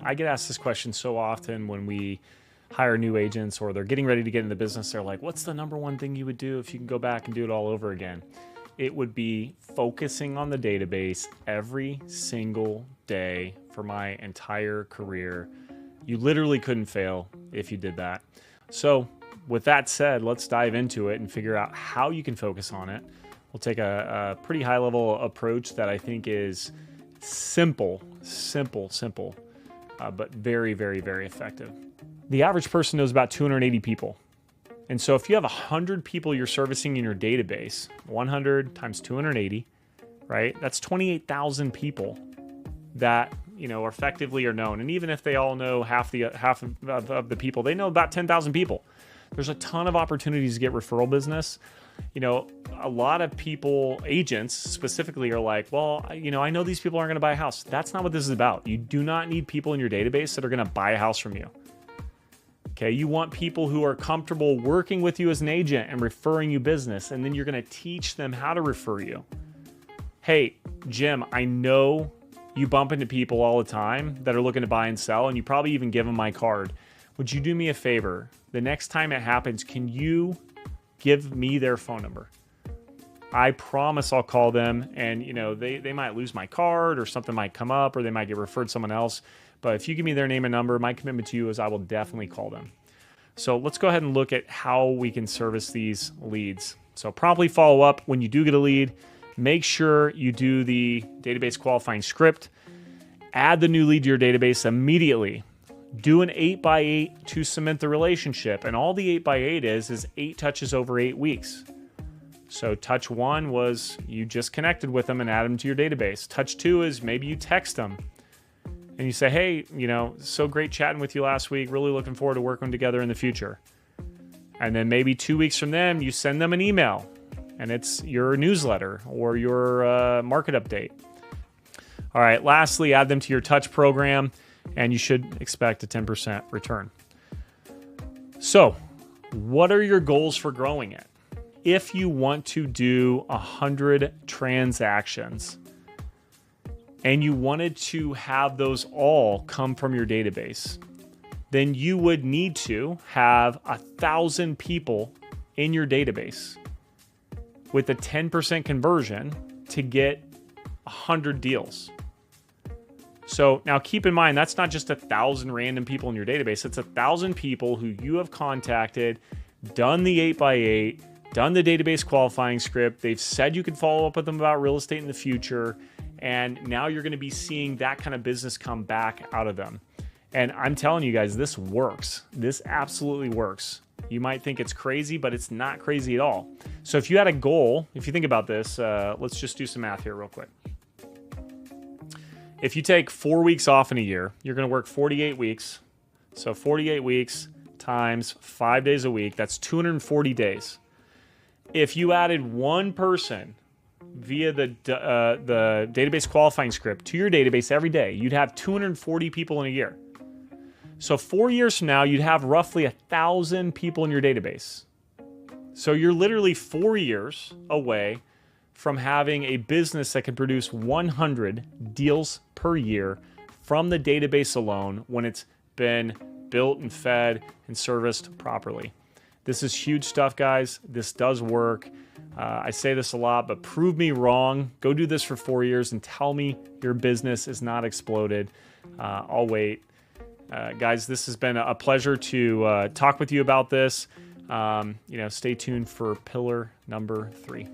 I get asked this question so often when we hire new agents or they're getting ready to get in the business. They're like, what's the number one thing you would do if you can go back and do it all over again? It would be focusing on the database every single day for my entire career. You literally couldn't fail if you did that. So with that said, let's dive into it and figure out how you can focus on it. We'll take a pretty high level approach that I think is simple, but very, very, very effective. The average person knows about 280 people. And so if you have 100 people you're servicing in your database, 100 times 280, right? That's 28,000 people that, effectively are known. And even if they all know half of the people, they know about 10,000 people. There's a ton of opportunities to get referral business. A lot of people, agents specifically, are like, well, I know these people aren't going to buy a house. That's not what this is about. You do not need people in your database that are going to buy a house from you. Okay, you want people who are comfortable working with you as an agent and referring you business, and then you're going to teach them how to refer you. Hey, Jim, I know you bump into people all the time that are looking to buy and sell, and you probably even give them my card. Would you do me a favor? The next time it happens, can you give me their phone number? I promise I'll call them, and they might lose my card or something might come up, or they might get referred to someone else. But if you give me their name and number, my commitment to you is I will definitely call them. So let's go ahead and look at how we can service these leads. So promptly follow up when you do get a lead. Make sure you do the database qualifying script. Add the new lead to your database immediately. Do an 8x8 to cement the relationship. And all the 8x8 is 8 touches over 8 weeks. So touch 1 was you just connected with them and add them to your database. Touch 2 is maybe you text them. And you say, hey, so great chatting with you last week. Really looking forward to working together in the future. And then maybe 2 weeks from then, you send them an email. And it's your newsletter or your market update. All right, lastly, add them to your touch program. And you should expect a 10% return. So what are your goals for growing it? If you want to do 100 transactions, and you wanted to have those all come from your database, then you would need to have 1,000 people in your database with a 10% conversion to get 100 deals. So now keep in mind, that's not just 1,000 random people in your database. It's 1,000 people who you have contacted, done the 8x8, done the database qualifying script. They've said you could follow up with them about real estate in the future. And now you're going to be seeing that kind of business come back out of them. And I'm telling you guys, this works. This absolutely works. You might think it's crazy, but it's not crazy at all. So if you had a goal, if you think about this, let's just do some math here real quick. If you take 4 weeks off in a year, you're going to work 48 weeks. So 48 weeks times 5 days a week, that's 240 days. If you added one person via the database qualifying script to your database every day, you'd have 240 people in a year. So 4 years from now, you'd have roughly 1,000 people in your database. So you're literally 4 years away from having a business that can produce 100 deals per year from the database alone when it's been built and fed and serviced properly. This is huge stuff, guys. This does work. I say this a lot, but prove me wrong. Go do this for 4 years and tell me your business is not exploded. I'll wait. Guys, this has been a pleasure to talk with you about this. Stay tuned for pillar number 3.